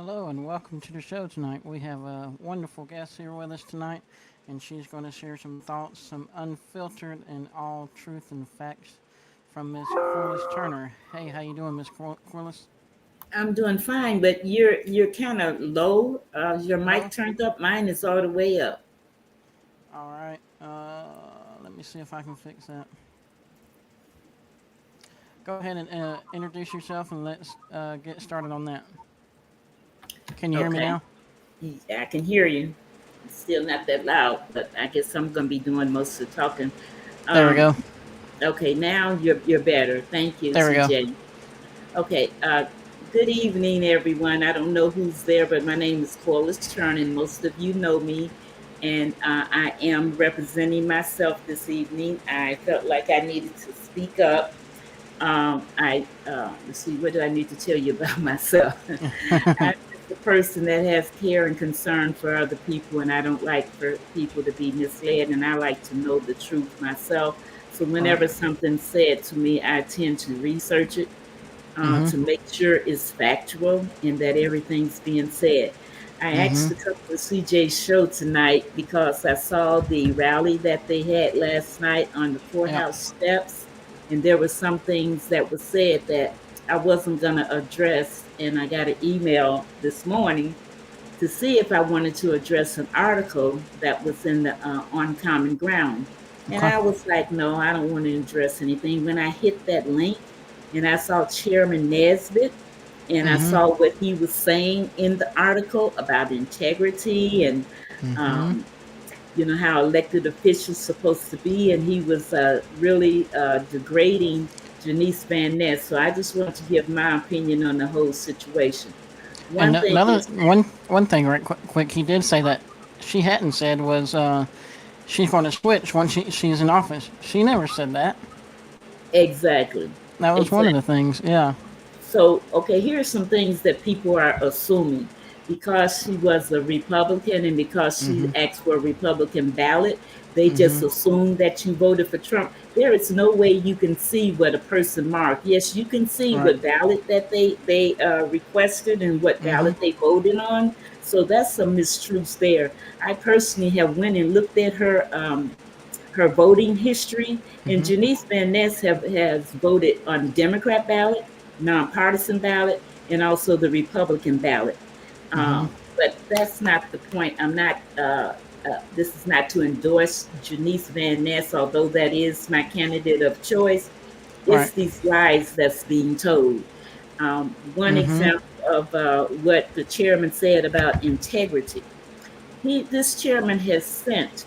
Hello and welcome to the show tonight. We have a wonderful guest here with us tonight, and she's going to share some thoughts, some unfiltered and all truth and facts from Miss CORLISS Turner. Hey, how you doing, Miss CORLISS? I'm doing fine, but you're kind of low. Your mic Hello. turned up. Mine is all the way up. All right. Let me see if I can fix that. Go ahead and introduce yourself, and let's get started on that. Can you hear me Okay, now? I can hear you. It's still not that loud, but I guess I'm going to be doing most of the talking. There we Um, go. okay, now you're better. Thank you, There we go. CJ. Okay. Good evening, everyone. I don't know who's there, but my name is CORLISS Turner, and most of you know me. And I am representing myself this evening. I felt like I needed to speak up. I Let's see, what do I need to tell you about myself? I'm just a person that has care and concern for other people, and I don't like for people to be misled, and I like to know the truth myself. So Right. whenever something's said to me, I tend to research it Mm-hmm. to make sure it's factual and that everything's being said. I Mm-hmm. asked to come to CJ's show tonight because I saw the rally that they had last night on the Yep. courthouse steps, and there were some things that were said that I wasn't going to address. And I got an email this morning to see if I wanted to address an article that was in the On Common Ground. And Okay. I was like, no, I don't want to address anything. When I hit that link and I saw Chairman Nesbitt and I Mm-hmm. saw what he was saying in the article about integrity and, Mm-hmm. um, how elected officials supposed to be. And he was really degrading Janice Van Ness. So I just want to give my opinion on the whole situation. And One thing another is one thing, right quick, he did say that she hadn't said was she's going to switch once she's in office. She never said that. exactly. That was one of the Exactly. things. Yeah. So, okay, here are some things that people are assuming. Because she was a Republican and because she Mm-hmm. asked for a Republican ballot, they Mm-hmm. just assume that you voted for Trump. There is no way you can see what a person marked. Yes, you can see Right. what ballot that they requested and what Mm-hmm. ballot they voted on. So that's some mistruths there. I personally have went and looked at her voting history. And Mm-hmm. Janice Van Ness has voted on the Democrat ballot, nonpartisan ballot, and also the Republican ballot. Mm-hmm. But that's not the point. I'm not. This is not to endorse Janice Van Ness, although that is my candidate of choice. Right. It's these lies that's being told. One Mm-hmm. example of what the chairman said about integrity. This chairman has sent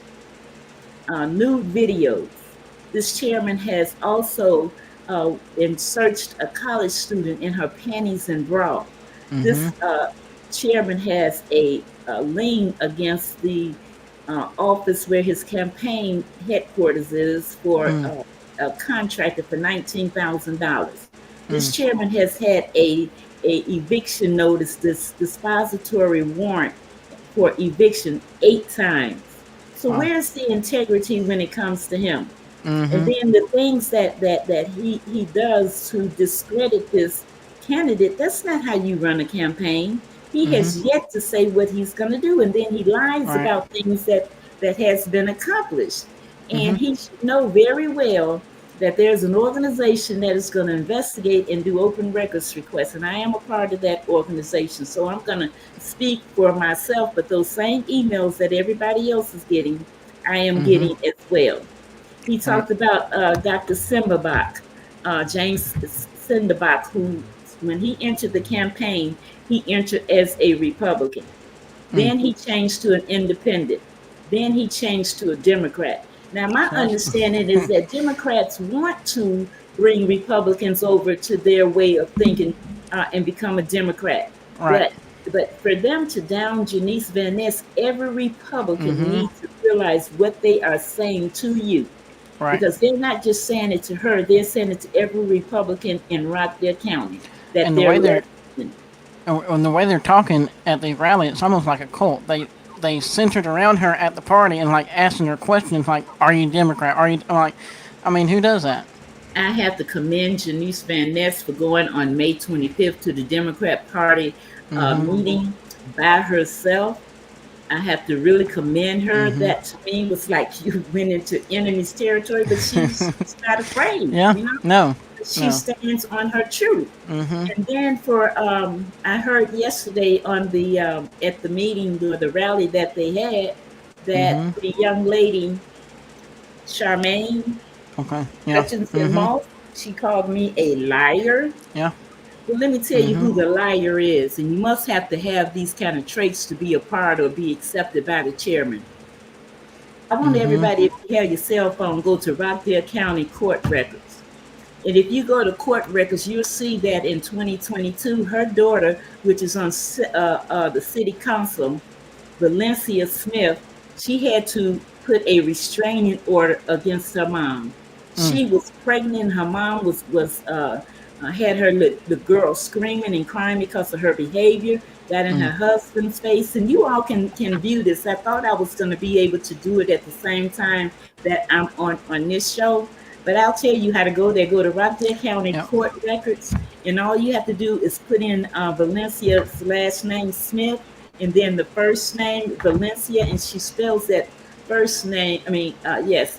nude videos. This chairman has also searched a college student in her panties and bra. Mm-hmm. This chairman has a lien against the office where his campaign headquarters is for Mm. a contractor for $19,000. This Mm. chairman has had a eviction notice, this dispository warrant for eviction 8 times. So Wow. where's the integrity when it comes to him? And Mm-hmm. then the things that he does to discredit this candidate, that's not how you run a campaign. He Mm-hmm. has yet to say what he's going to do, and then he lies Right. about things that has been accomplished. Mm-hmm. And he should know very well that there's an organization that is going to investigate and do open records requests, and I am a part of that organization. So I'm going to speak for myself, but those same emails that everybody else is getting, I am Mm-hmm. getting as well. He Right. talked about Dr. Simbabach, James Simbabach, who, when he entered the campaign, he entered as a Republican. Mm. Then he changed to an independent. Then he changed to a Democrat. Now, my So that's understanding is that Democrats want to bring Republicans over to their way of thinking and become a Democrat. right. But for them to down Janice Van Ness, every Republican Mm-hmm. needs to realize what they are saying to you, Right. because they're not just saying it to her, they're saying it to every Republican in Rockdale County that And the they're way they're representing. and the way they're talking at the rally, it's almost like a cult. They centered around her at the party and like asking her questions like, "Are you Democrat? Are you like?" I mean, who does that? I have to commend Janice Van Ness for going on May 25th to the Democrat Party Mm-hmm. meeting by herself. I have to really commend her. Mm-hmm. That to me was like you went into enemy's territory, but she's not afraid, Yeah. you know. No. She No. stands on her truth. Mm-hmm. And then for I heard yesterday on the at the meeting or the rally that they had that Mm-hmm. the young lady Charmaine Okay. Yeah. Hutchinson Mm-hmm. Moss, she called me a liar. Yeah. Well, let me tell you Mm-hmm. who the liar is, and you must have to have these kind of traits to be a part or be accepted by the chairman. I want Mm-hmm. everybody, if you have your cell phone, go to Rockdale County Court Records. And if you go to court records, you'll see that in 2022, her daughter, which is on the city council, Valencia Smith, she had to put a restraining order against her mom. Mm. She was pregnant. Her mom was had her the girl screaming and crying because of her behavior. Got in Mm. her husband's face, and you all can view this. I thought I was going to be able to do it at the same time that I'm on this show, but I'll tell you how to go there. Go to Rockdale County Yep. Court Records, and all you have to do is put in Valencia's last name Smith, and then the first name Valencia, and she spells that first name. I mean, yes,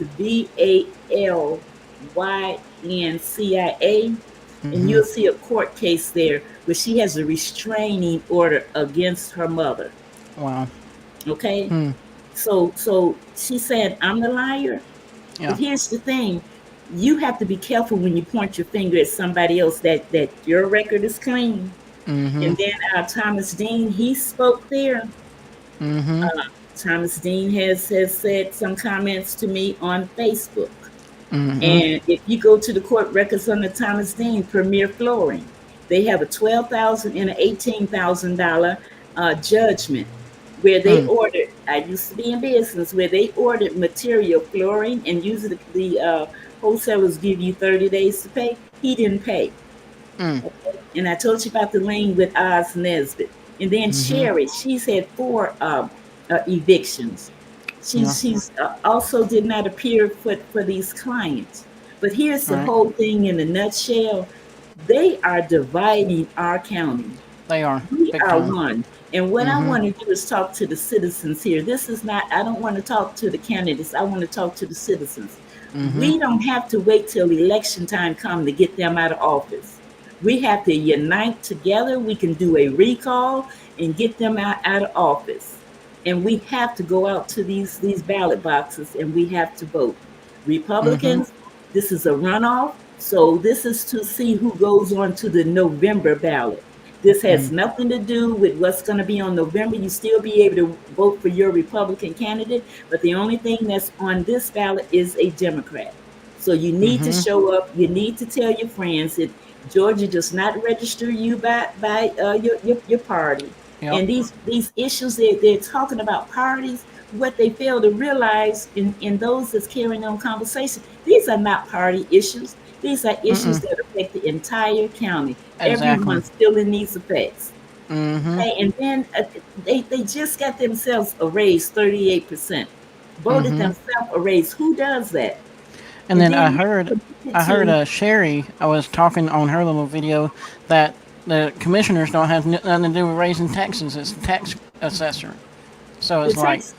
Valyncia, and Mm-hmm. you'll see a court case there where she has a restraining order against her mother. Wow. Okay, Mm. so she said I'm the liar, Yeah. but here's the thing. You have to be careful when you point your finger at somebody else that your record is clean. Mm-hmm. And then Thomas Dean, he spoke there. Mm-hmm. Uh, Thomas Dean has said some comments to me on Facebook. Mm-hmm. And if you go to the court records under Thomas Dean, Premier Flooring, they have a $12,000 and an $18,000 judgment where they Mm. ordered. I used to be in business where they ordered material flooring, and usually the wholesalers give you 30 days to pay. He didn't pay. Mm. Okay? And I told you about the lien with Oz Nesbitt. And then Mm-hmm. Sherry, she's had four evictions. Yeah. She's also did not appear for these clients. But here's the Right. whole thing in a nutshell. They are dividing our county. They are We big are time. one. And what I Mm-hmm. want to do is talk to the citizens here. This is not, I don't want to talk to the candidates. I want to talk to the citizens. Mm-hmm. We don't have to wait till election time comes to get them out of office. We have to unite together. We can do a recall and get them out of office. And we have to go out to these ballot boxes and we have to vote. Mm-hmm. Republicans, this is a runoff. So this is to see who goes on to the November ballot. This has Mm. nothing to do with what's going to be on November. You still be able to vote for your Republican candidate, but the only thing that's on this ballot is a Democrat. So you need to Mm-hmm. show up. You need to tell your friends that Georgia does not register you by your party. Yep. And these issues they're talking about parties. What they fail to realize in those that's carrying on conversation, these are not party issues. These are issues Mm-mm. that affect the entire county. Exactly. Everyone's feeling these effects. Mm-hmm. Okay, and then they just got themselves a raise 38%, voted Mm-hmm. themselves a raise. Who does that? And And then then I heard to Sherry. I was talking on her little video that the commissioners don't have nothing to do with raising taxes. It's the tax assessor. So the it's like, tax.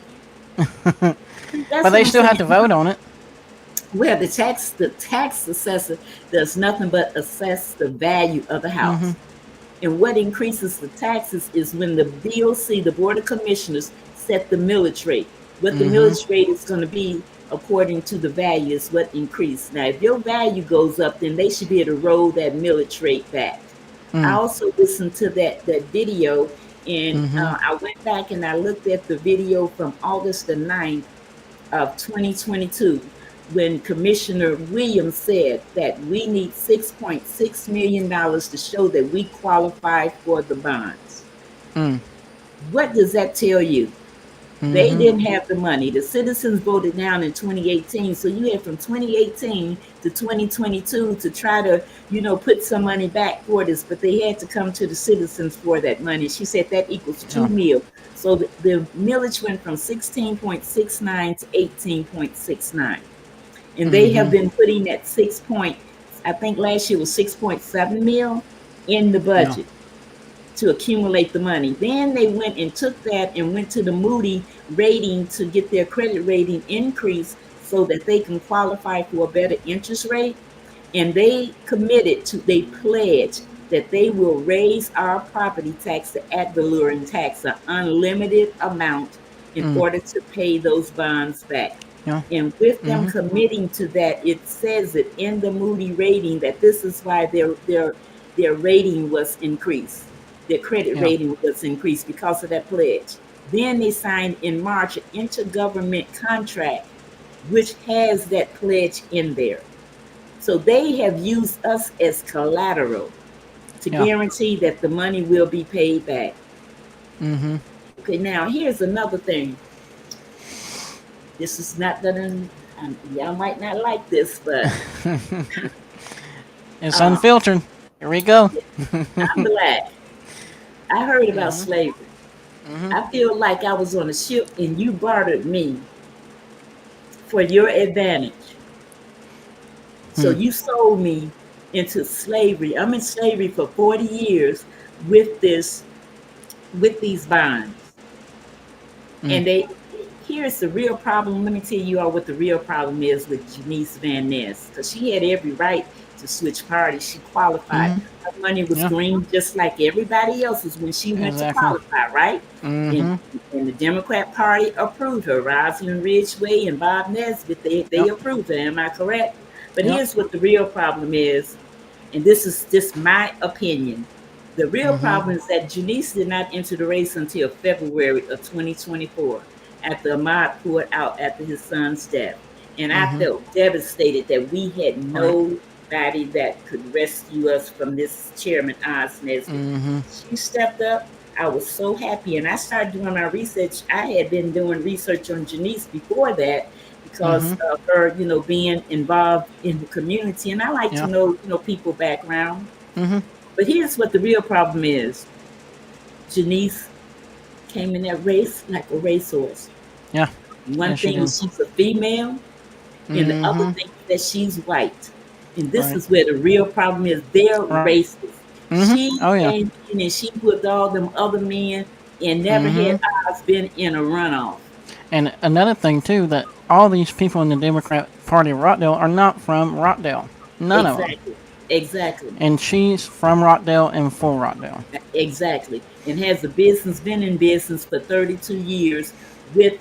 but That's what they I'm still have saying. to vote on it. Where the tax assessor does nothing but assess the value of the Mm-hmm. house. And what increases the taxes is when the BOC, the Board of Commissioners, set the millage rate. What the Mm-hmm. millage rate is going to be according to the value is what increased. Now, if your value goes up, then they should be able to roll that millage rate back. I Mm. also listened to that video, and Mm-hmm. I went back and I looked at the video from August the 9th of 2022 when Commissioner Williams said that we need $6.6 million to show that we qualify for the bonds. Mm. What does that tell you? They Mm-hmm. didn't have the money. The citizens voted down in 2018. So you had from 2018 to 2022 to try to, put some money back for this, but they had to come to the citizens for that money. She said that equals Yeah. 2 mil. So the millage went from 16.69 to 18.69. And they have Mm-hmm. been putting that I think last year was 6.7 mil in the Yeah. budget to accumulate the money. Then they went and took that and went to the Moody rating to get their credit rating increased so that they can qualify for a better interest rate. And they pledged that they will raise our property tax, the ad valorem tax, an unlimited amount in Mm. order to pay those bonds back. Yeah. And with them Mhm. committing to that, it says it in the Moody rating that this is why their rating was increased. Their credit Yeah. rating was increased because of that pledge. Then they signed in March an intergovernment contract which has that pledge in there. So they have used us as collateral to Yeah. guarantee that the money will be paid back. Mhm. Okay, now here's another thing. This is not gonna, y'all might not like this, but It's uh, unfiltered. Here we go. I'm black. I heard about Mhm. slavery. Mhm. I feel like I was on a ship and you bartered me for your advantage. So Hmm. you sold me into slavery. I'm in slavery for 40 years with this, with these bonds. Mm. And they, here's the real problem. Let me tell you all what the real problem is with Janice Van Ness, because she had every right to switch parties. She qualified. Mhm. Her money was Yeah. green just like everybody else's when she went to Exactly. qualify, right? And, Mhm. and the Democrat Party approved her. Rosalind Ridgway and Bob Nesbitt, they Yep. approved her. Am I correct? But Yep. here's what the real problem is, and this is just my opinion. The real Mhm. problem is that Janice did not enter the race until February of 2024 after Ahmad pulled out after his son's death. And I Mhm. felt devastated that we had Right. nobody that could rescue us from this Chairman Oz Nesbitt. Mhm. She stepped up. I was so happy. And I started doing my research. I had been doing research on Janice before that because Mhm. of her, being involved in the community. And I like to Yeah. know, people background. Mhm. But here's what the real problem is. Janice came in that race like a racehorse. Yeah. One Yes, she thing did. is she's a female, and the other Mhm. thing is that she's white. And this Right. is where the real problem is. They're Right. racist. Mhm. She Oh yeah. came in and she whipped all them other men and never had Mhm. odds been in a runoff. And another thing too, that all these people in the Democrat Party of Rockdale are not from Rockdale. None of them. Exactly. Exactly. And she's from Rockdale and for Rockdale. Exactly. And has a business, been in business for 32 years with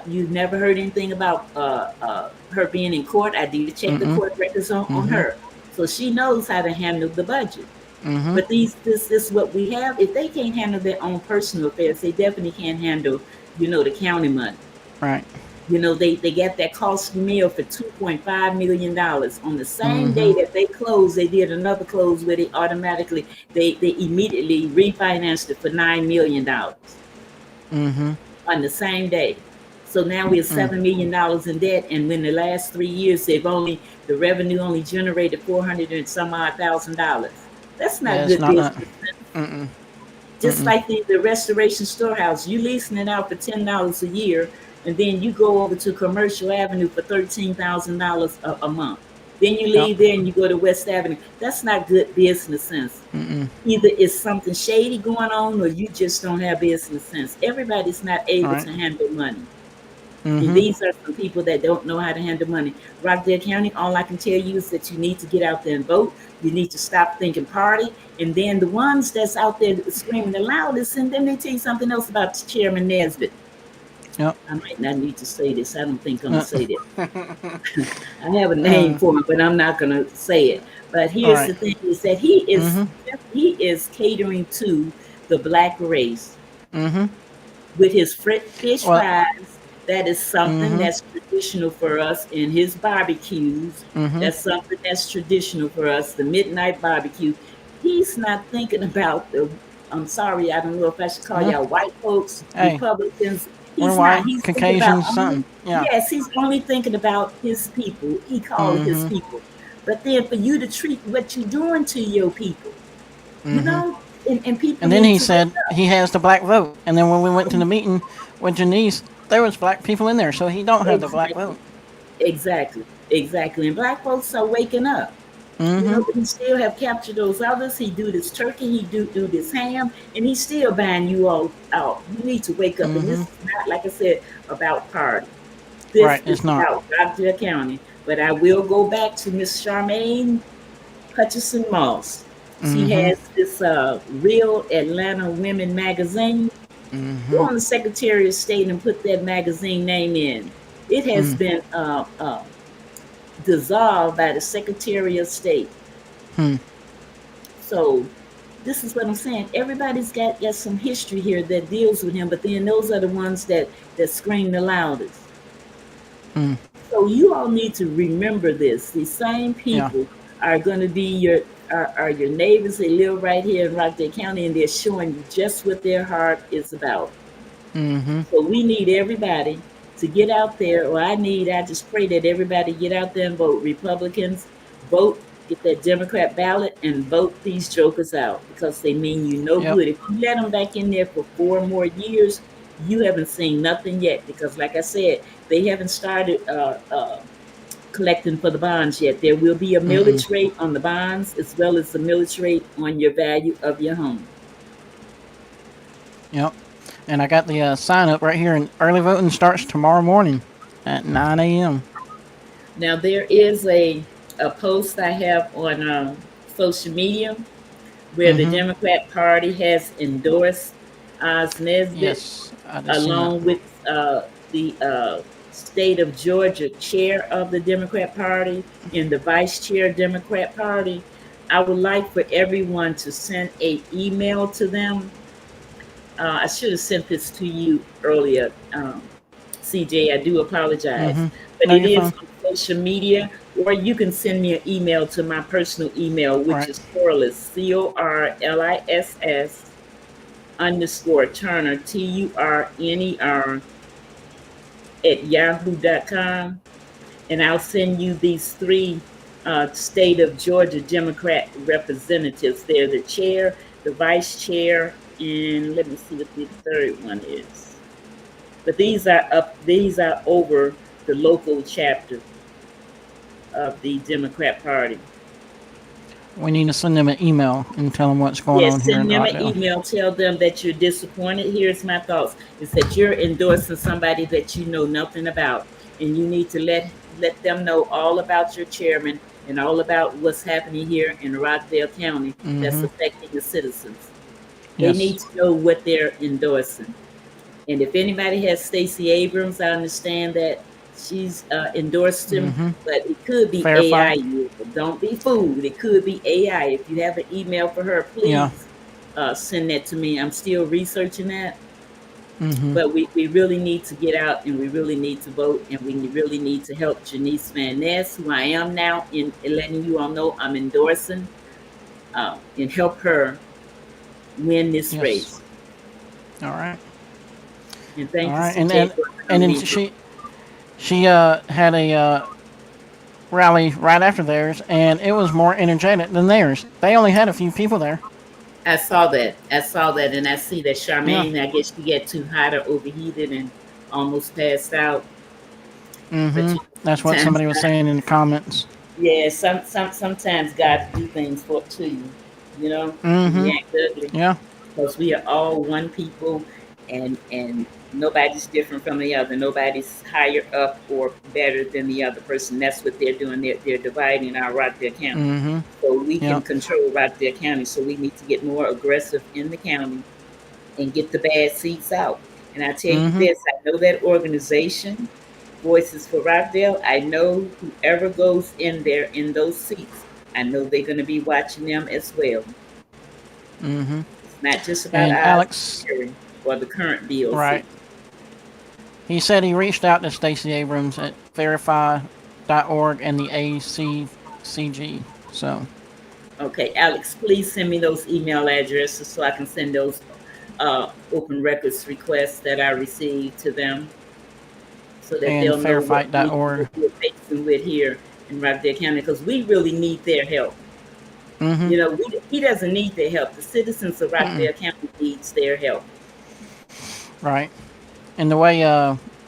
you've never heard anything about her being in court. I did check the Mm-mm. court records on Mhm. her. So she knows how to handle the budget. Mhm. But this is what we have. If they can't handle their own personal affairs, they definitely can't handle, the county money. Right. They got that costly meal for $2.5 million. On the same day Mhm. that they closed, they did another close where they immediately refinanced it for $9 million Mhm. on the same day. So now we're Mm. $7 million in debt, and in the last 3 years, the revenue only generated 400 and some odd $1,000. That's Yeah, not it's good not that. business. Mm-mm. Just Mm-mm. like the restoration storehouse, you leasing it out for $10 a year, and then you go over to Commercial Avenue for $13,000 a month. Then you Yep. leave there and you go to West Avenue. That's not good business sense. Mm-mm. Either it's something shady going on, or you just don't have business sense. Everybody's not All able right. to handle money. And Mhm. these are some people that don't know how to handle money. Rockdale County, all I can tell you is that you need to get out there and vote. You need to stop thinking party. And then the ones that's out there screaming the loudest, and then they tell you something else about Chairman Nesbitt. Yep. I might not need to say this. I don't think I'm going Uh, to say this. I have a name uh, for him, but I'm not going to say it. But all here's right. the thing is that Mhm. he is catering to the black race Mhm. with his fish Well. fries. That is something Mhm. that's traditional for us in his barbecues. Mhm. That's something that's traditional for us, the midnight barbecue. He's not thinking about I'm sorry, I don't know if I should call Well, y'all white folks, hey, Republicans. we're He's not. white, He's thinking about Caucasians, only, something. Yeah. yes, he's only thinking about his people. He called his Mhm. people. But then for you to treat what you're doing to your people, you Mhm. know, and people And then need he to wake said he has the black vote. And then when we went to up. the meeting with Janice, there was black people in there, so he don't have the black Exactly. vote. Exactly. exactly. And black folks are waking up. Mm-hmm. But he still have captured those others. He do this turkey, he do this ham, and he's still buying you all out. You need to wake up. And this Mm-hmm. is not, like I said, about party. This Right. is It's not. about Rockdale County. But I will go back to Miss Charmaine Hutchison Moss. She Mm-hmm. has this Real Atlanta Women magazine. Go Mm-hmm. on the Secretary of State and put that magazine name in. It has Hmm. been dissolved by the Secretary of State. Hmm. So this is what I'm saying. Everybody's got some history here that deals with him, but then those are the ones that scream the loudest. Hmm. So you all need to remember this. These same Yeah. people are going to be are your neighbors. They live right here in Rockdale County, and they're showing you just what their heart is about. Mm-hmm. So we need everybody to get out there, or I just pray that everybody get out there and vote. Republicans, vote, get that Democrat ballot and vote these jokers out because they mean you no Yep. good. If you let them back in there for 4 more years, you haven't seen nothing yet because, like I said, they haven't started collecting for the bonds yet. There will be a Mm-mm. millage rate on the bonds as well as the millage rate on your value of your home. Yep. And I got the sign up right here, and early voting starts tomorrow morning at 9 a.m. Now there is a post I have on social media where the Mm-hmm. Democrat Party has endorsed Oz Nesbitt Yes, I just seen that. along with the state of Georgia chair of the Democrat Party and the vice chair Democrat Party. I would like for everyone to send a email to them. I should have sent this to you earlier, CJ. I do apologize, Mm-hmm. but No, it you're is fine. on social media, or you can send me an email to my personal email, which Right. is CORLISS, CORLISS underscore Turner, TURNER at yahoo.com. And I'll send you these three state of Georgia Democrat representatives. They're the chair, the vice chair, and let me see what the third one is. But these are over the local chapter of the Democrat Party. We need to send them an email and tell them what's going on Yes, here send in them an Rockdale. email, tell them that you're disappointed. Here's my thoughts is that you're endorsing somebody that you know nothing about. And you need to let them know all about your chairman and all about what's happening here in Rockdale County that's Mm-hmm. affecting the citizens. They Yes. need to know what they're endorsing. And if anybody has Stacey Abrams, I understand that she's endorsed him, Mm-hmm. but it could be Fair AI. fight. Don't be fooled. It could be AI. If you have an email for her, Yeah. please send that to me. I'm still researching that, Mm-hmm. but we really need to get out and we really need to vote and we really need to help Janice Van Ness, who I am now, in letting you all know I'm endorsing, and help her win this Yes. race. All right. And All thank you, right. CJ, for And allowing then me. she had a rally right after theirs, and it was more energetic than theirs. They only had a few people there. I saw that. I saw that, and I see that Yeah. Charmaine. I guess she get too hot or overheated and almost passed out. But Mm-hmm. That's what sometimes, somebody was saying in the comments. yeah, sometimes God do things for to you, when Mm-hmm. you act ugly, Yeah. because we are all one people, and nobody's different from the other. Nobody's higher up or better than the other person. That's what they're doing. They're dividing our Rockdale County, Mm-hmm. so we Yeah. can control Rockdale County. So we need to get more aggressive in the county and get the bad seats out. And I tell you Mm-hmm. this, I know that organization, Voices for Rockdale. I know whoever goes in there in those seats, I know they're going to be watching them as well. Mm-hmm. It's not just about And our Alex, or the current right? BOC. He said he reached out to Stacey Abrams at verify.org and the ACCG. So, Okay, Alex, please send me those email addresses so I can send those open records requests that I received to them so that and they'll know what fairfight.org. we're facing with here in Rockdale County because we really need their help. Mm-hmm. He doesn't need their help. The citizens of Mm-mm. Rockdale County needs their help. Right. And the way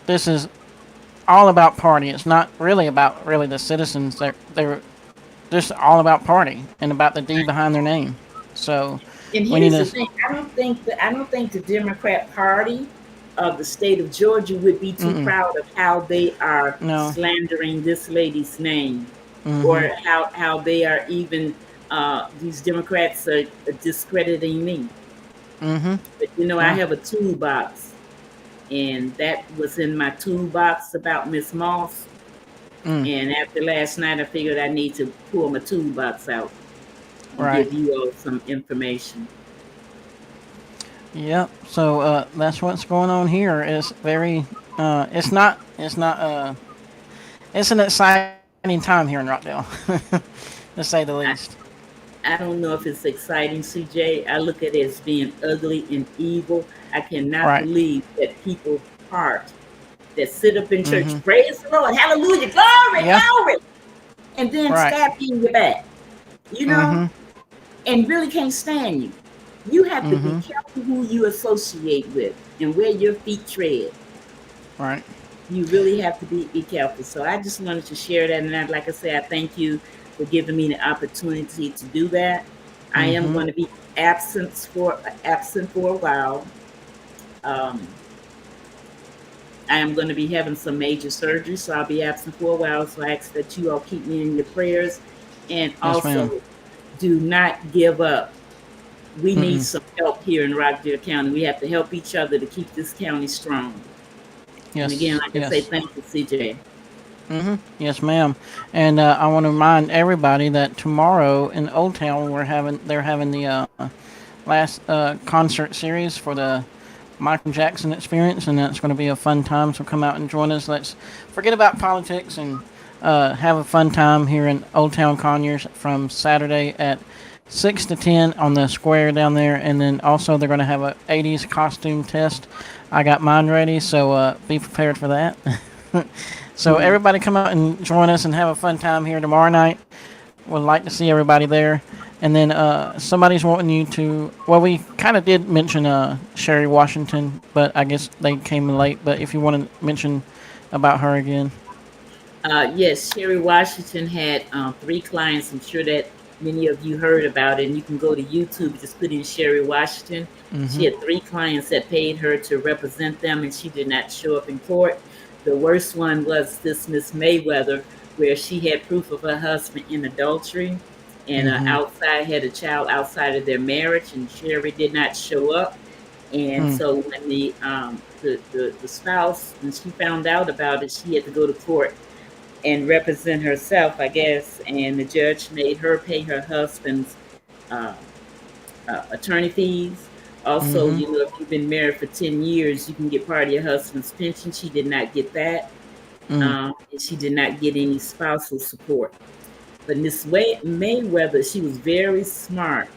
this is all about party. It's not really about really the citizens. They're just all about party and about the D behind their name. So And we need here's the to. thing: I don't think the Democrat Party of the state of Georgia would be too Mm-mm, proud of how they are no. slandering this lady's name, Mm-hmm. or how they are even these Democrats are discrediting me. Mm-hmm. But I Yeah. have a toolbox, and that was in my toolbox about Miss Moss. Mm. And after last night, I figured I need to pull my toolbox out and Right. give you all some information. Yep. So that's what's going on here. It's very. It's not. It's not. It's an exciting time here in Rockdale, to say the least. I don't know if it's exciting, CJ. I look at it as being ugly and evil. I cannot Right. believe that people heart that sit up in church, Mm-hmm. praise the Lord, hallelujah, glory, Yeah. glory, and then Right. stab you in your back, you know, Mm-hmm. and really can't stand you. You have to be Mm-hmm. careful who you associate with and where your feet tread. Right. You really have to be careful. So I just wanted to share that. And like I said, I thank you for giving me the opportunity to do that. I am Mm-hmm. going to be absent for a while. Um, I am going to be having some major surgery, so I'll be absent for a while. So I ask that you all keep me in your prayers, and Yes, ma'am. also do not give up. We need Mm-mm. some help here in Rockdale County. We have to help each other to keep this county strong. And again, Yes. like I say, Yes. thank you, CJ. Mm-hmm. Yes, ma'am. And I want to remind everybody that tomorrow in Old Town they're having the last concert series for the Michael Jackson experience, and that's going to be a fun time. So come out and join us. Let's forget about politics and have a fun time here in Old Town Conyers from Saturday at 6 to 10 on the square down there, and then also they're going to have a 80s costume test. I got mine ready, so be prepared for that. So Mm-hmm. everybody come out and join us and have a fun time here tomorrow night. Would like to see everybody there. And then somebody's wanting you to. Well, we kind of did mention Sherry Washington, but I guess they came in late. But if you want to mention about her again. Yes, Sherry Washington had three clients. I'm sure that many of you heard about it. And you can go to YouTube, just put in Sherry Washington. She Mm-hmm. had three clients that paid her to represent them, and she did not show up in court. The worst one was this Miss Mayweather, where she had proof of her husband in adultery and Mm-hmm. outside had a child outside of their marriage, and Sherry did not show up. And Mm. so when the spouse, when she found out about it, she had to go to court and represent herself, I guess. And the judge made her pay her husband's uh, attorney fees. Also, Mm-hmm. if you've been married for 10 years, you can get part of your husband's pension. She did not get that. Mm. And she did not get any spousal support. But Miss Mayweather, she was very smart.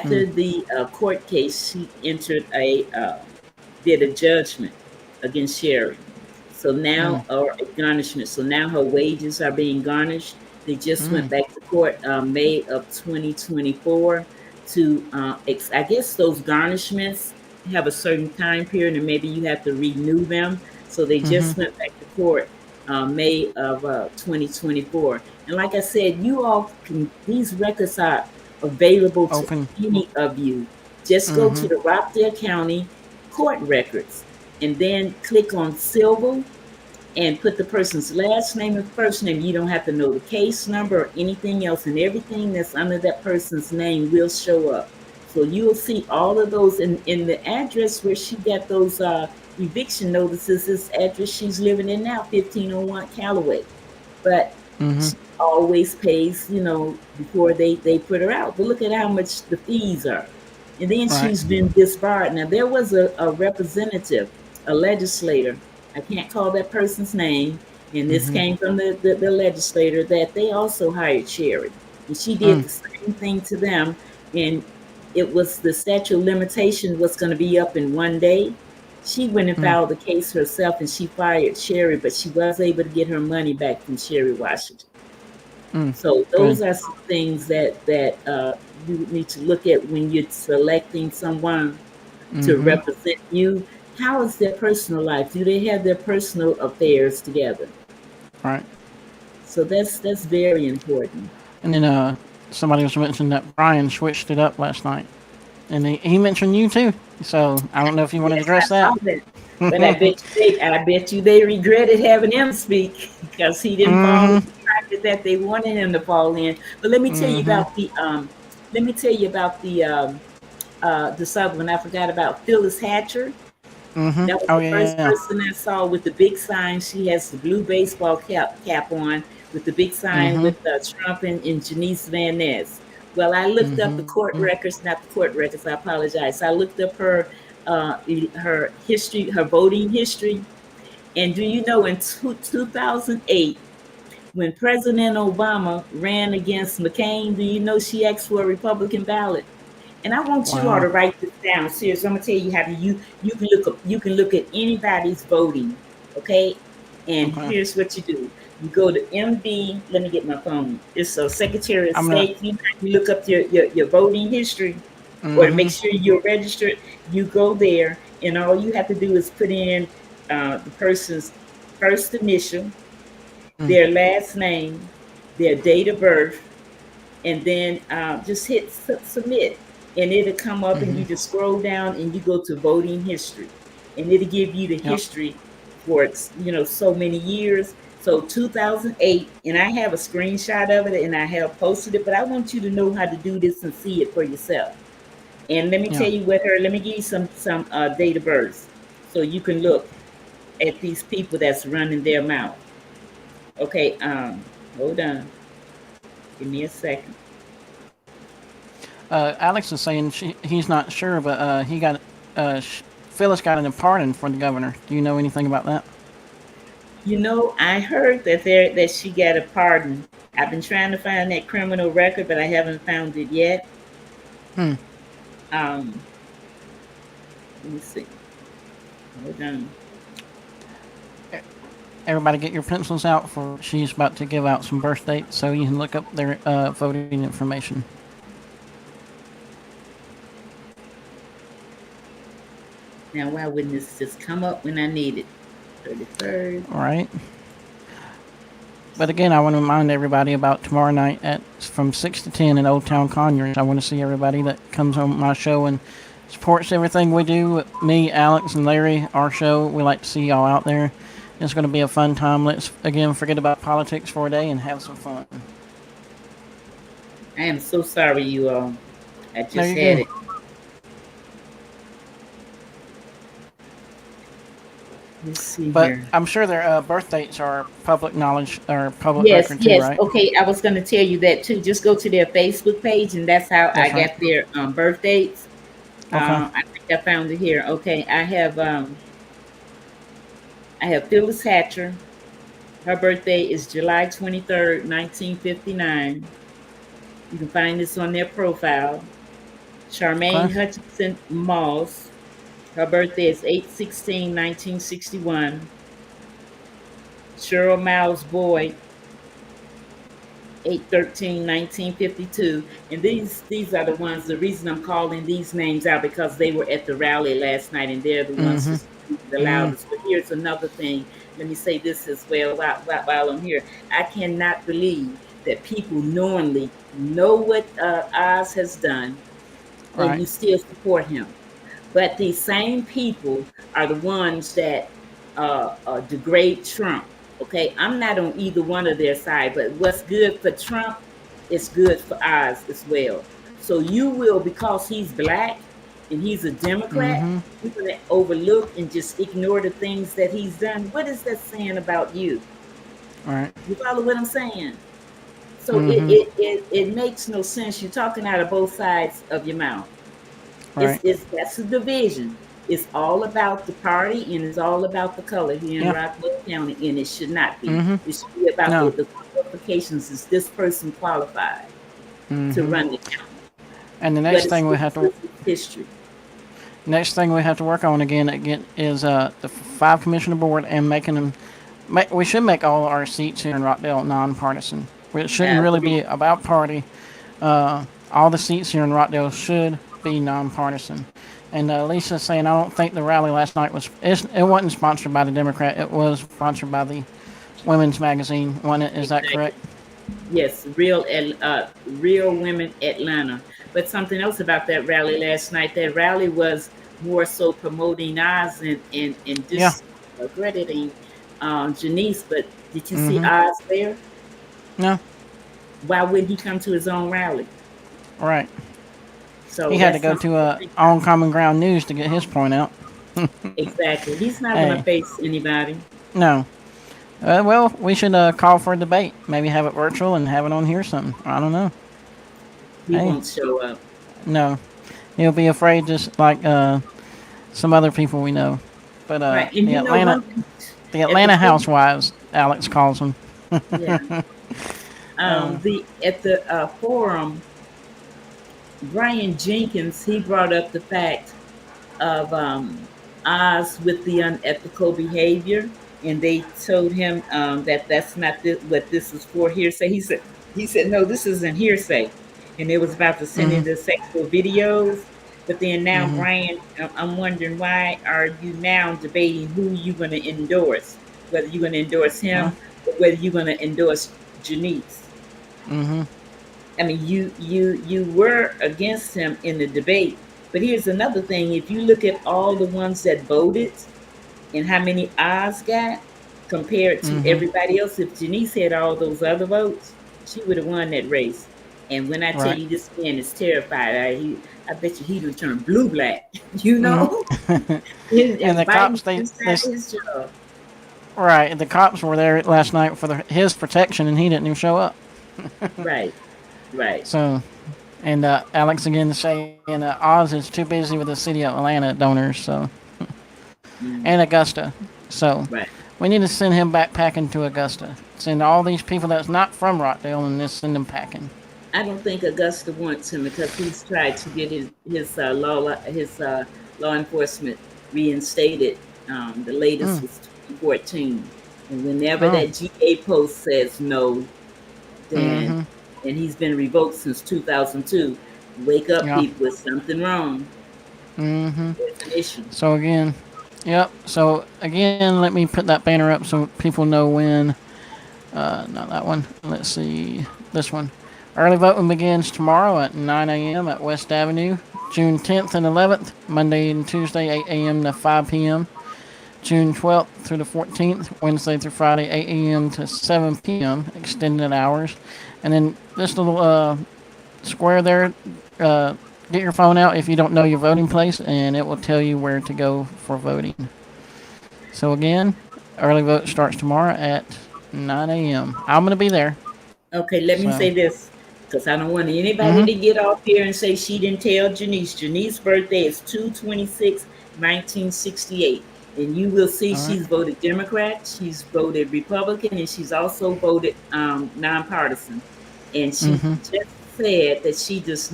Mm. After the court case, she entered did a judgment against Sherry. So Mm. now, or a garnishment. So now her wages are being garnished. They just went Mm. back to court May of 2024 to, I guess those garnishments have a certain time period and maybe you have to renew them. So they Mm-hmm. just went back to court May of 2024. And like I said, you all can, these records are available to Open. any of you. Just go Mm-hmm. to the Rockdale County court records and then click on civil and put the person's last name and first name. You don't have to know the case number or anything else, and everything that's under that person's name will show up. So you'll see all of those in the address where she got those eviction notices. This address she's living in now, 1501 Callaway. But Mm-hmm. she always pays, before they put her out. But look at how much the fees are. And then Right. she's been disbarred. Now, there was a representative, a legislator. I can't call that person's name. And this Mm-hmm. came from the legislator that they also hired Sherry. And she did Mm. the same thing to them. And it was the statute of limitation was going to be up in one day. She went and Mm. filed the case herself and she fired Sherry, but she was able to get her money back from Sherry Washington. Mm. So Good. those are some things that you need to look at when you're selecting someone to Mm-hmm. represent you. How is their personal life? Do they have their personal affairs together? Right. So that's very important. And then somebody was mentioning that Brian switched it up last night, and he mentioned you too. So I don't know if you wanted to Yes, address I saw that. that. But I bet you they regretted having him speak because he didn't fall in Mm-hmm. the bracket that they wanted him to fall in. But let me tell you Mm-hmm. about the Southern. I forgot about Phyllis Hatcher. Mm-hmm. That was Oh the yeah. first person I saw with the big sign. She has the blue baseball cap on with the big sign Mm-hmm. with Trump and Janice Van Ness. Well, I looked up the Mm-hmm. court records, not the court records. I apologize. I looked up her history, her voting history. And do you know in 2008, when President Obama ran against McCain, do you know she asked for a Republican ballot? And I want you all Wow. to write this down. Seriously, I'm gonna tell you how to you can look at anybody's voting, okay? And Okay. here's what you do: you go to MD. Let me get my phone. It's a Secretary of I'm gonna. State. You look up your voting history, or to Mm-hmm. make sure you're registered. You go there, and all you have to do is put in the person's first initial, Mm. their last name, their date of birth, and then just hit submit, and it'll come up, and Mm-hmm. you just scroll down and you go to voting history, and it'll give you the Yep. history for so many years. So 2008, and I have a screenshot of it, and I have posted it, but I want you to know how to do this and see it for yourself. And let me Yeah. tell you what her. Let me give you some date of birth, so you can look at these people that's running their mouth. Okay, hold on, give me a second. Alex is saying he's not sure, but Phyllis got a pardon for the governor. Do you know anything about that? I heard that she got a pardon. I've been trying to find that criminal record, but I haven't found it yet. Hmm. Um, let me see. Hold on. Everybody, get your pencils out for she's about to give out some birth dates, so you can look up their voting information. Now, why wouldn't this just come up when I need it? 31st. All right. But again, I want to remind everybody about tomorrow night at from 6 to 10 in Old Town Conyers. I want to see everybody that comes on my show and supports everything we do. Me, Alex, and Larry, our show. We like to see y'all out there. It's going to be a fun time. Let's again forget about politics for a day and have some fun. I am so sorry, you all. I No, just you're had good. it. Let's see But here. I'm sure their birth dates are public knowledge or public Yes, record too, yes. right? Okay, I was going to tell you that too. Just go to their Facebook page, and that's how I That's right. got their birth dates. Okay. I think I found it here. Okay, I have Phyllis Hatcher. Her birthday is July 23rd, 1959. You can find this on their profile. Okay. Charmaine Hutchinson Moss. Her birthday is 8/16/1961. Cheryl Miles Boyd, 8/13/1952. And these are the ones, the reason I'm calling these names out, because they were at the rally last night, and they're the ones Mm-hmm. who screamed the Mm. loudest. But here's another thing. Let me say this as well while I'm here. I cannot believe that people knowingly know what Oz has done, and Right. you still support him. But these same people are the ones that degrade Trump. Okay, I'm not on either one of their side, but what's good for Trump is good for ours as well. So you will, because he's black and he's a Democrat, Mm-hmm. you're going to overlook and just ignore the things that he's done. What is that saying about you? Right. You follow what I'm saying? So it, Mm-hmm. it, it, it makes no sense. You're talking out of both sides of your mouth. Right. It's That's a division. It's all about the party, and it's all about the color here in Yeah. Rockville County, and it should not be. Mm-hmm. It should be about No. the qualifications. Is this person qualified to Mm-hmm. run the county? And the What next is thing we this have to person's history? work on again is the five commissioner board and making them. We should make all our seats here in Rockdale nonpartisan. It shouldn't I really agree. be about party. All the seats here in Rockdale should be nonpartisan. And Lisa's saying, I don't think the rally last night it wasn't sponsored by the Democrat. It was sponsored by the Women's Magazine. Is that Exactly. correct? Yes, real women Atlanta. But something else about that rally last night. That rally was more so promoting Oz and Yeah. discrediting Janice. But did you see Mm-hmm. Oz there? No. Why wouldn't he come to his own rally? Right. So He had to that's go something to to think about. On Common Ground News to get his point out. Exactly. He's not going to Hey, face anybody. no. Well, we should call for a debate. Maybe have it virtual and have it on here or something. I don't know. He Hey, won't show up. no. He'll be afraid just like some other people we know. But Right. And you know one thing The at the Atlanta Housewives, Alex calls them. yeah. uh, The at the forum, Brian Jenkins, he brought up the fact of Oz with the unethical behavior, and they told him that that's not what this is for, hearsay. He said no, this isn't hearsay, and it was about to send in mhm, the sexual videos. But then now, mhm, Brian, I'm wondering, why are you now debating who you're going to endorse, whether you're going to endorse uh, him or whether you're going to endorse Janice? mhm, I mean, you were against him in the debate. But here's another thing: if you look at all the ones that voted and how many Oz got compared to mhm. everybody else, if Janice had all those other votes, she would have won that race. And when I tell Right. you this man is terrified, I bet you he would turn blue black. You Mhm. know, And and the biting cops, they inside this his jaw. right. The cops were there last night for his protection, and he didn't even show up. Right, right, So, and Alex again saying Oz is too busy with the city of Atlanta donors. So, mm, and Augusta. So, right. we need to send him back packing to Augusta. Send all these people that's not from Rockdale and just send them packing. I don't think Augusta wants him because he's tried to get his law enforcement reinstated. The latest Mm. was 2014, and whenever Oh. that GA post says no, then Mm-hmm. and he's been revoked since 2002. Wake up, Yeah. people! It's something wrong. Mm-hmm. There's an issue. So again, yep. So again, let me put that banner up so people know when. Not that one. Let's see. This one. Early voting begins tomorrow at 9 a.m. at West Avenue. June 10th and 11th, Monday and Tuesday, 8 a.m. to 5 p.m. June 12th through the 14th, Wednesday through Friday, 8 a.m. to 7 p.m. Extended hours. And then this little square there, uh, get your phone out if you don't know your voting place, and it will tell you where to go for voting. So again, early vote starts tomorrow at 9 a.m. I'm gonna be there. Okay, let me So, say this because I don't want anybody mm-hmm. to get off here and say she didn't tell Janice. Janice's birthday is 2/26, 1968. And you will see All right. she's voted Democrat, she's voted Republican, and she's also voted nonpartisan. And she Mm-hmm. just said that she does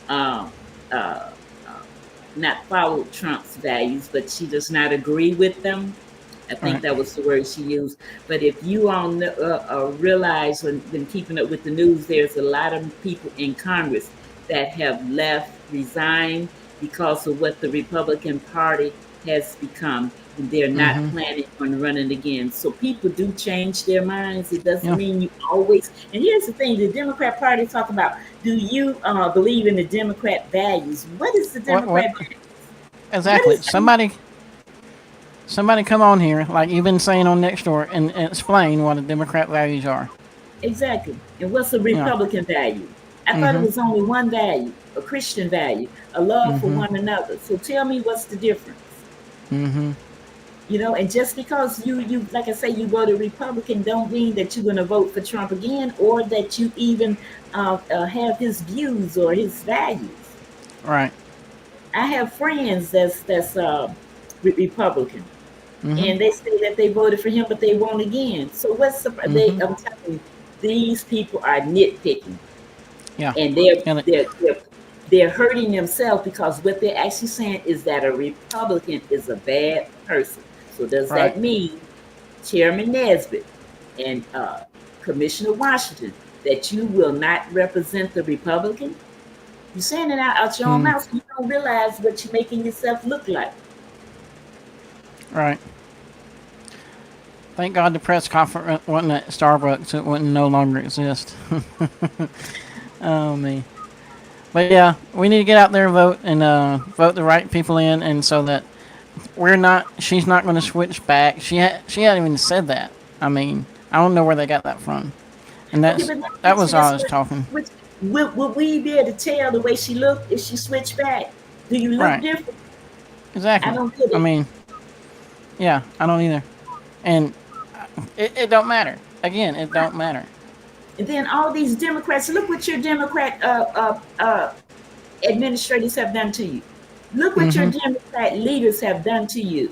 um, uh, uh, not follow Trump's values, but she does not agree with them. I All think right. that was the word she used. But if you all realize when been keeping up with the news, there's a lot of people in Congress that have left, resigned because of what the Republican Party has become, and they're not Mm-hmm. planning on running again. So people do change their minds. It doesn't Yeah. mean you always. And here's the thing: the Democrat Party talk about. Do you believe in the Democrat values? What is the What? Democrat What? values? What Exactly. is Somebody come on here, like you've been saying on Next Door, and explain what the Democrat values are. Exactly. And what's a Yeah. Republican value? I thought it Mm-hmm. was only one value, a Christian value, a love for Mm-hmm. one another. So tell me what's the difference? Mm-hmm. And just because you like I say you voted Republican don't mean that you're going to vote for Trump again or that you even have his views or his values. Right. I have friends that's Republican, Mm-hmm. and they say that they voted for him, but they won't again. So what's the they? Mm-hmm. I'm telling you, these people are nitpicking, Yeah. and they're And it, they're they're they're hurting themselves because what they're actually saying is that a Republican is a bad person. So does right. that mean Chairman Nesbitt and Commissioner Washington that you will not represent the Republican? You're saying it out your own Hmm. mouth, so you don't realize what you're making yourself look like. Right. Thank God the press conference wasn't at Starbucks. It wouldn't no longer exist. Oh me. But yeah, we need to get out there and vote and vote the right people in, and so that we're not. She's not going to switch back. She hadn't even said that. I mean, I don't know where they got that from. And Okay, but let me that ask was you all I this: was talking. would we be able to tell the way she looked if she switched back? Do you look Right. different? I Exactly. don't get I it. mean, yeah, I don't either. And it don't matter. Again, it don't matter. And then all these Democrats, look what your Democrat administrators have done to you. Look what your Mm-hmm. Democrat leaders have done to you.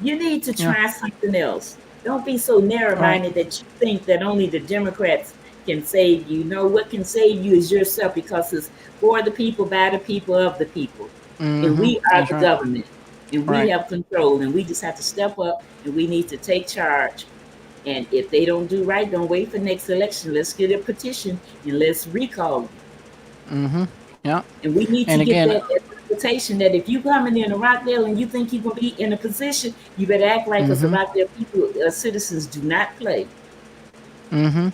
You need to Yeah. try something else. Don't be so narrow Right. minded that you think that only the Democrats can save you. No, what can save you is yourself because it's for the people, by the people, of the people. And Mm-hmm. we are That's the right. government and we Right. have control and we just have to step up and we need to take charge. And if they don't do right, don't wait for next election. Let's get a petition and let's recall them. Mm-hmm. Yeah. And we need to And get again. that reputation that if you coming in a Rockdale and you think you're gonna be in a position, you better act like us. A Mm-hmm. Rockdale people, citizens do not play. Mm-hmm.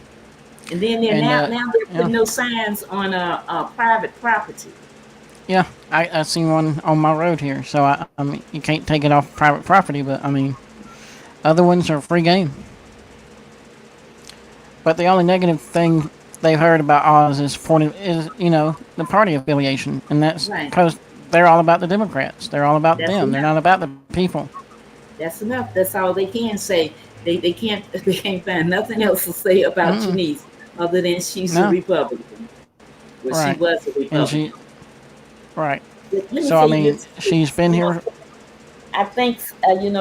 And then they're And now they're yeah. putting those signs on private property. Yeah. I seen one on my road here. So I mean, you can't take it off private property, but I mean, other ones are free game. But the only negative thing they've heard about Oz is the party affiliation, and that's Right. because they're all about the Democrats. They're all about That's them. They're enough. not about the people. That's enough. That's all they can say. They can't they can't find nothing else to say about Mm-mm. Janice other than she's a No. Republican. Well, she Right. was a And Republican. right. Let me So I tell you mean, this. she's been here. I think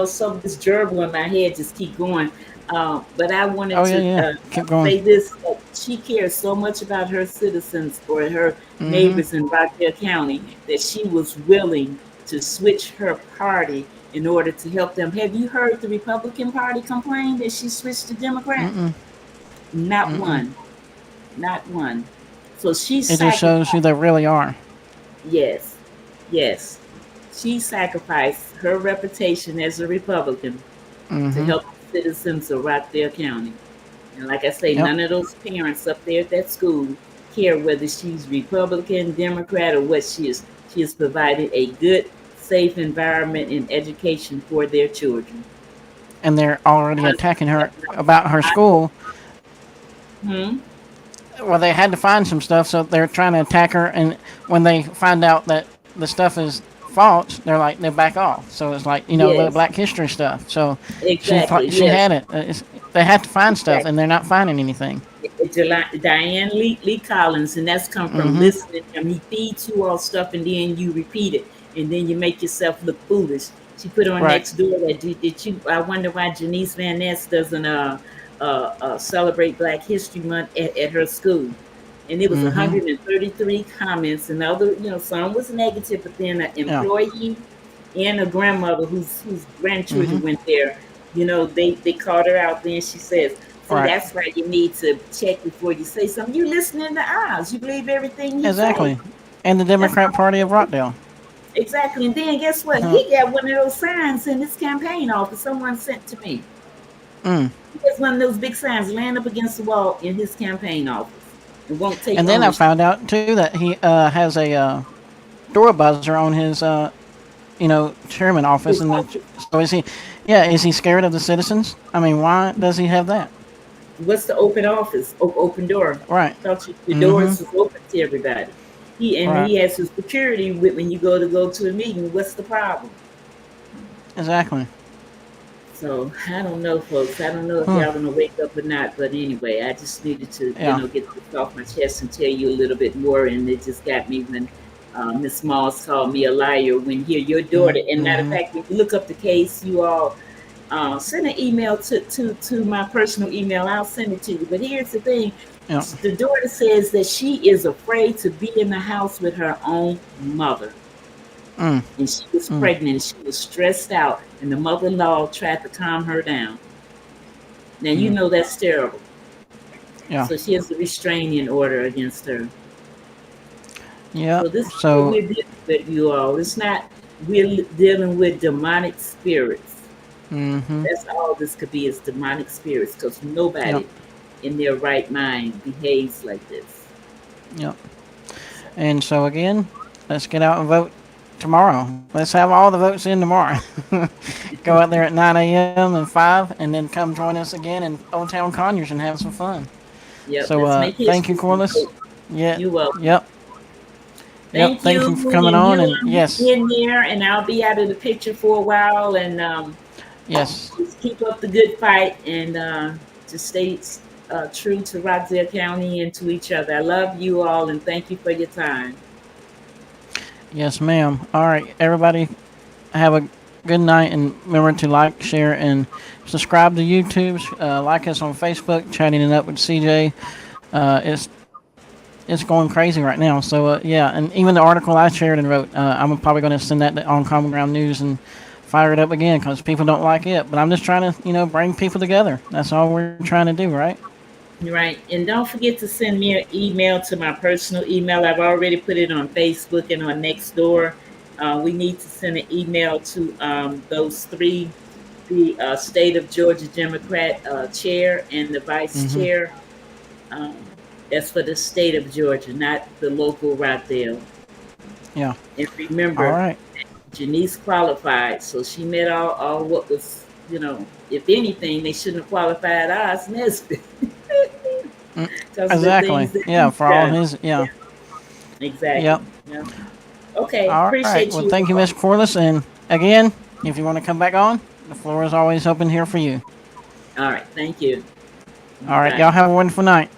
some of this gerbil in my head just keep going. But I wanted Oh yeah, to yeah. Keep going. say this: she cares so much about her citizens or her Mm-hmm. neighbors in Rockdale County that she was willing to switch her party in order to help them. Have you heard the Republican Party complain that she switched to Democrat? Mm-mm. Not Mm-mm. one, not one. So she It just shows who sacrificed. they really are. Yes, yes. She sacrificed her reputation as a Republican to Mm-hmm. help the citizens of Rockdale County. And like I say, Yep. none of those parents up there at that school care whether she's Republican, Democrat, or what she is. She has provided a good, safe environment and education for their children. And they're already I, attacking her about her I, school. hmm? Well, they had to find some stuff, so they're trying to attack her. And when they find out that the stuff is false, they back off. So it's like the Yes, Black History stuff. So exactly. she Yes, had it. They had to find stuff, exactly. and they're not finding anything. Diane Lee Collins, and that's come from Mm-hmm. listening to him. He feeds you all stuff, and then you repeat it, and then you make yourself look foolish. She put on Right. next door that did you? I wonder why Janice Van Ness doesn't celebrate Black History Month at her school. And it was Mm-hmm. 133 comments, and other, some was negative, but then an Yeah. employee and a grandmother whose Mm-hmm. grandchildren went there, they called her out there and she says, see, Right. that's why you need to check before you say something. You listening to Oz. You believe everything he say. Exactly. And the That's Democrat all. Party of Rockdale. Exactly. And then guess what? Uh, He got one of those signs in his campaign office someone sent to me. mm. He has one of those big signs laying up against the wall in his campaign office and won't take And then I ownership. found out too that he has a door buzzer on his chairman office, His and office. so is he? Yeah, is he scared of the citizens? I mean, why does he have that? What's the open office? Open door. Right. Thought the Mm-hmm. doors was open to everybody. Right. He has his security when you go to a meeting. What's the problem? Exactly. So I don't know, folks. I don't know if Huh. y'all gonna wake up or not. But anyway, I just needed to, Yeah. get this off my chest and tell you a little bit more. And it just got me when Miss Moss called me a liar when here your daughter. And matter of Mm-hmm. fact, when you look up the case, you all send an email to my personal email. I'll send it to you. But here's the thing: Yeah. the daughter says that she is afraid to be in the house with her own mother. Mm. And she was Mm. pregnant and she was stressed out, and the mother-in-law tried to calm her down. Now you Mm. know that's terrible. Yeah. So she has a restraining order against her. Yep. So this is what So, we're dealing with, you all. It's not we're dealing with demonic spirits. mm-hmm. That's all this could be is demonic spirits, because Yep. nobody in their right mind behaves like this. Yep. So, And so again, let's get out and vote tomorrow. Let's have all the votes in tomorrow. Go out there at 9 a.m. and 5, and then come join us again in Old Town Conyers and have some fun. yep, So, let's make thank you, history and Corliss. vote. Yeah. You welcome. Yep. Yep. Thank Thank you, you for coming and on. you. And I'm yes, in there, and I'll be out of the picture for a while, and yes, just keep up the good fight, and just stay true to Rockdale County and to each other. I love you all, and thank you for your time. yes, ma'am. All right, everybody, have a good night, and remember to like, share, and subscribe to YouTube. Like us on Facebook, chatting it up with CJ. It's going crazy right now. So yeah, and even the article I shared and wrote, I'm probably going to send that to on Common Ground News and fire it up again because people don't like it. But I'm just trying to bring people together. That's all we're trying to do, right? Right. And don't forget to send me an email to my personal email. I've already put it on Facebook and on Nextdoor. We need to send an email to those three, the state of Georgia Democrat chair and the vice Mm-hmm. chair. Um, that's for the state of Georgia, not the local Rockdale. Yeah. And All remember, right. Janice qualified, so she met all what was, if anything, they shouldn't have qualified us, Nesbitt. Mm, Because of the exactly. things that Yeah. he's For all done. his. Yeah. Exactly. Yep. Yeah. Okay. All right. Well, Appreciate you thank you, Miss all. Corliss. And again, if you want to come back on, the floor is always open here for you. All right. Thank you. All right. Bye. Y'all have a wonderful night.